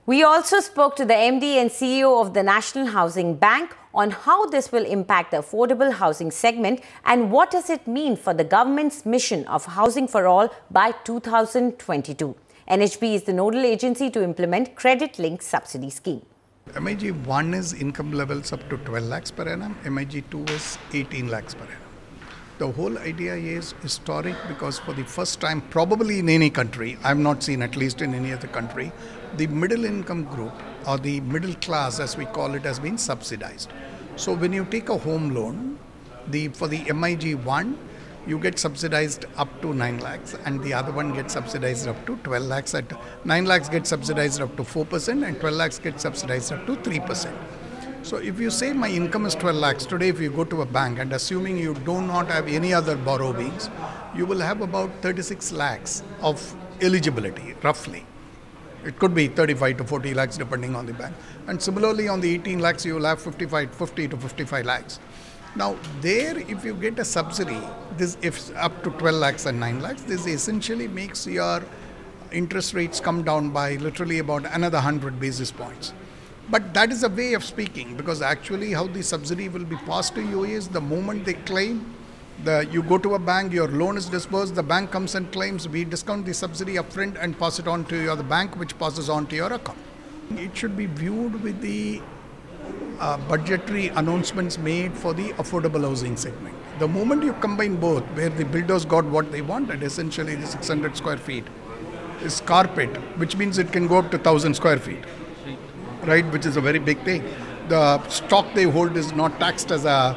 We also spoke to the MD and CEO of the National Housing Bank on how this will impact the affordable housing segment and what does it mean for the government's mission of housing for all by 2022. NHB is the nodal agency to implement credit-linked subsidy scheme. MIG 1 is income levels up to 12 lakhs per annum, MIG 2 is 18 lakhs per annum. The whole idea is historic because for the first time, probably in any country, I have not seen at least in any other country, the middle income group or the middle class as we call it has been subsidized. So when you take a home loan, for the MIG 1, you get subsidized up to 9 lakhs and the other one gets subsidized up to 12 lakhs. 9 lakhs get subsidized up to 4% and 12 lakhs get subsidized up to 3%. So if you say my income is 12 lakhs, today if you go to a bank and assuming you do not have any other borrowings, you will have about 36 lakhs of eligibility, roughly. It could be 35 to 40 lakhs depending on the bank. And similarly on the 18 lakhs, you will have 50 to 55 lakhs. Now there, if you get a subsidy, this if up to 12 lakhs and 9 lakhs, this essentially makes your interest rates come down by literally about another 100 basis points. But that is a way of speaking because actually how the subsidy will be passed to you is the moment they claim, you go to a bank, your loan is disbursed, the bank comes and claims, we discount the subsidy upfront and pass it on to the bank which passes on to your account. It should be viewed with the budgetary announcements made for the affordable housing segment. The moment you combine both, where the builders got what they wanted, essentially the 600 square feet is carpet, which means it can go up to 1,000 square feet. Right, which is a very big thing. The stock they hold is not taxed as a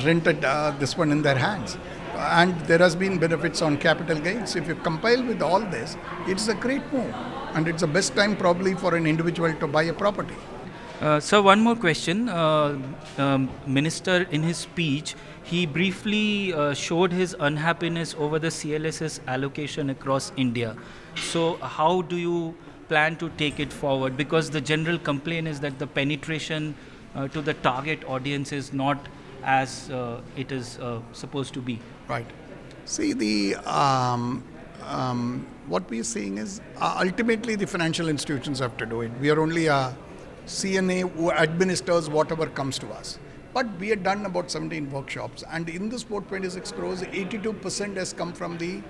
rented this one in their hands. And there has been benefits on capital gains. If you compile with all this, it's a great move. And it's the best time probably for an individual to buy a property. So one more question. Minister in his speech, he briefly showed his unhappiness over the CLSS allocation across India. So how do you plan to take it forward? Because the general complaint is that the penetration to the target audience is not as it is supposed to be. Right. See, what we are seeing is ultimately the financial institutions have to do it. We are only a CNA who administers whatever comes to us. But we have done about 17 workshops and in this 426 crores, 82% has come from the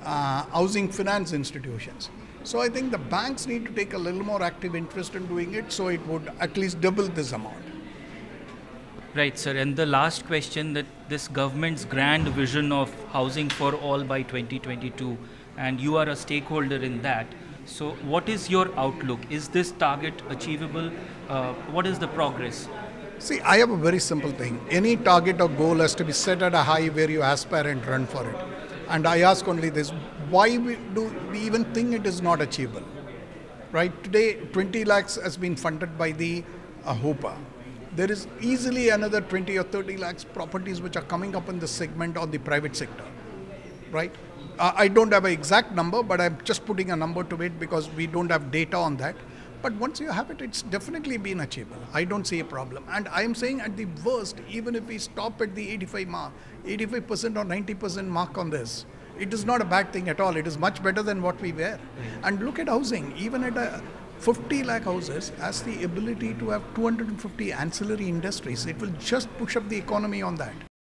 housing finance institutions. So I think the banks need to take a little more active interest in doing it, so it would at least double this amount. Right, sir. And the last question, that this government's grand vision of housing for all by 2022, and you are a stakeholder in that. So what is your outlook? Is this target achievable? What is the progress? See, I have a very simple thing. Any target or goal has to be set at a high where you aspire and run for it. And I ask only this, why do we even think it is not achievable? Right? Today, 20 lakhs has been funded by the HOPA. There is easily another 20 or 30 lakhs properties which are coming up in this segment on the private sector. Right? I don't have an exact number, but I'm just putting a number to it because we don't have data on that. But once you have it, it's definitely been achievable. I don't see a problem. And I am saying at the worst, even if we stop at the 85% or 90% mark on this, it is not a bad thing at all. It is much better than what we were. And look at housing. Even at a 50 lakh houses has the ability to have 250 ancillary industries. It will just push up the economy on that.